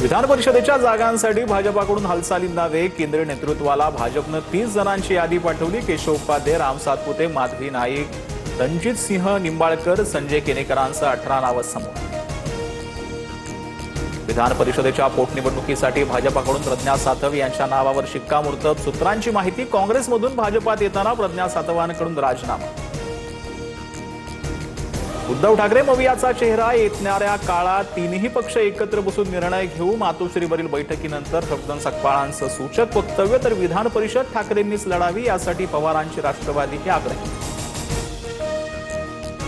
विधान परिषदेच्या जागांसाठी भाजपाकडून हालचालींना वेग। केंद्रीय नेतृत्वाला भाजपने 30 जणांची यादी पाठवली। केशव उपाध्ये, राम सातपुते, माधवी नाईक, रणजित सिंह निंबाळकर, संजय केनेकरांसह 18 नावं समोर। विधान परिषदेच्या पोटनिवडणुकीसाठी भाजपाकडून प्रज्ञा सातव यांच्या नावावर शिक्कामोर्तब। सूत्रांची माहिती, काँग्रेसमधून भाजपात येताना प्रज्ञा सातवांकडून राजीनामा। उद्धव ठाकरे मवियाचा चेहरा। येणाऱ्या काळात तीनही पक्ष एकत्र बसून निर्णय घेऊ। मातोश्रीवरील बैठकीनंतर छगन सकपाळांचं सूचक वक्तव्य। तर विधान परिषद ठाकरेंनीच लढावी, यासाठी पवारांची राष्ट्रवादीही आग्रही।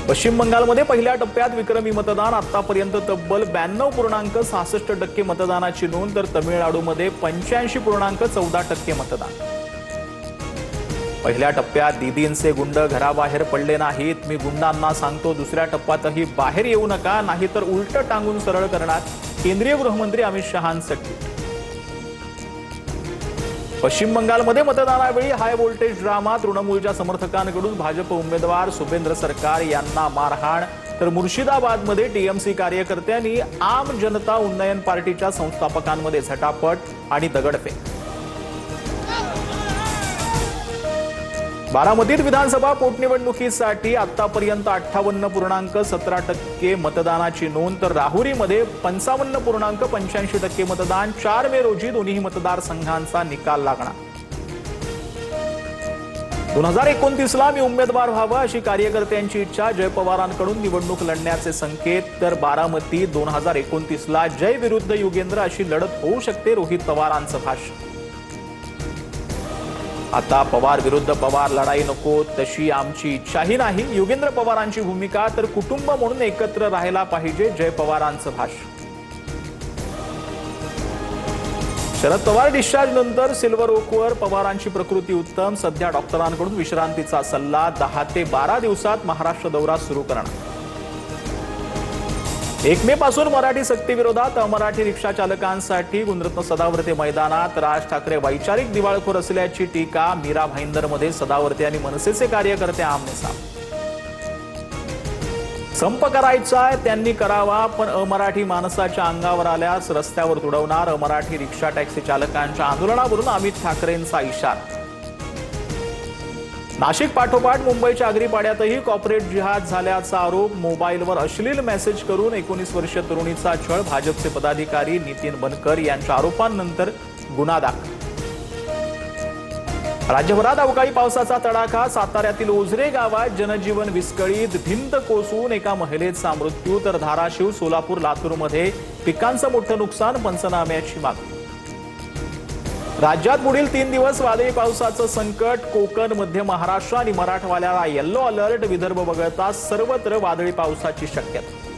पश्चिम बंगालमध्ये पहिल्या टप्प्यात विक्रमी मतदान। आतापर्यंत तब्बल 92.66% मतदानाची नोंद। तर तमिळनाडूमध्ये 85.14% मतदान। पहिल्या टप्प्यात दीदींचे गुंड घराबाहेर पडले नाहीत। मी गुंडांना सांगतो, दुसऱ्या टप्प्यातही बाहेर येऊ नका, नाहीतर उलट टांगून सरळ करणार। केंद्रीय गृहमंत्री अमित शहांचं ट्विट। पश्चिम बंगालमध्ये मतदानावेळी हाय व्होल्टेज ड्रामा। तृणमूलच्या समर्थकांकडून भाजप उमेदवार सुभेंद्र सरकार यांना मारहाण। तर मुर्शिदाबादमध्ये टीएमसी कार्यकर्त्यांनी आम जनता उन्नयन पार्टीच्या संस्थापकांमध्ये झटापट आणि दगडफेक। बारामतीत विधानसभा पोटनिवडणुकीसाठी आतापर्यंत 58.17% मतदानाची नोंद। तर राहुरीमध्ये 55.85% मतदान। 4 मे रोजी दोन्ही मतदारसंघांचा निकाल लागणार। 2029ला मी उमेदवार व्हावं अशी कार्यकर्त्यांची इच्छा। जय पवारांकडून निवडणूक लढण्याचे संकेत। तर बारामती 2029ला जय विरुद्ध युगेंद्र अशी लढत होऊ शकते। रोहित पवारांचं भाष्य। आता पवार विरुद्ध पवार लढाई नको, तशी आमची इच्छाही नाही। युगेंद्र पवारांची भूमिका, तर कुटुंब म्हणून एकत्र राहायला पाहिजे। जय पवारांचं भाष्य। शरद पवार डिस्चार्ज नंतर सिल्वर ओकवर पवारांची प्रकृती उत्तम। सध्या डॉक्टरांकडून विश्रांतीचा सल्ला। 10 ते 12 दिवसात महाराष्ट्र दौरा सुरू करणार। 1 मे पासून मराठी सक्तीविरोधात अमराठी रिक्षा चालकांसाठी गुणरत्न सदावर्ते मैदानात। राज ठाकरे वैचारिक दिवाळखोर असल्याची टीका। मीरा भाईंदरमध्ये सदावर्ते आणि मनसेचे कार्यकर्ते आमनेसामने। संप करायचा त्यांनी करावा, पण अमराठी माणसाच्या अंगावर आल्यास रस्त्यावर तुडवणार। अमराठी रिक्षा टॅक्सी चालकांच्या आंदोलनावरून अमित ठाकरेंचा इशारा। नाशिक पाठोपाठ मुंबईच्या आगरीपाड्यातही कॉर्पोरेट जिहाद झाल्याचा आरोप। मोबाईलवर अश्लील मेसेज करून 19 वर्षीय तरुणीचा छळ। भाजपचे पदाधिकारी नितीन बनकर यांच्या आरोपांनंतर गुन्हा दाखल। राज्यभरात अवकाळी पावसाचा तडाखा। साताऱ्यातील ओझरे गावात जनजीवन विस्कळीत। भिंत कोसळून एका महिलेचा मृत्यू। तर धाराशिव, सोलापूर, लातूरमध्ये पिकांचं मोठं नुकसान। पंचनाम्याची मागणी। राज्यात पुढील 3 दिवस वादळी पावसाचं संकट। कोकण, मध्य महाराष्ट्र आणि मराठवाड्याला येलो अलर्ट। विदर्भ वगळता सर्वत्र वादळी पावसाची शक्यता।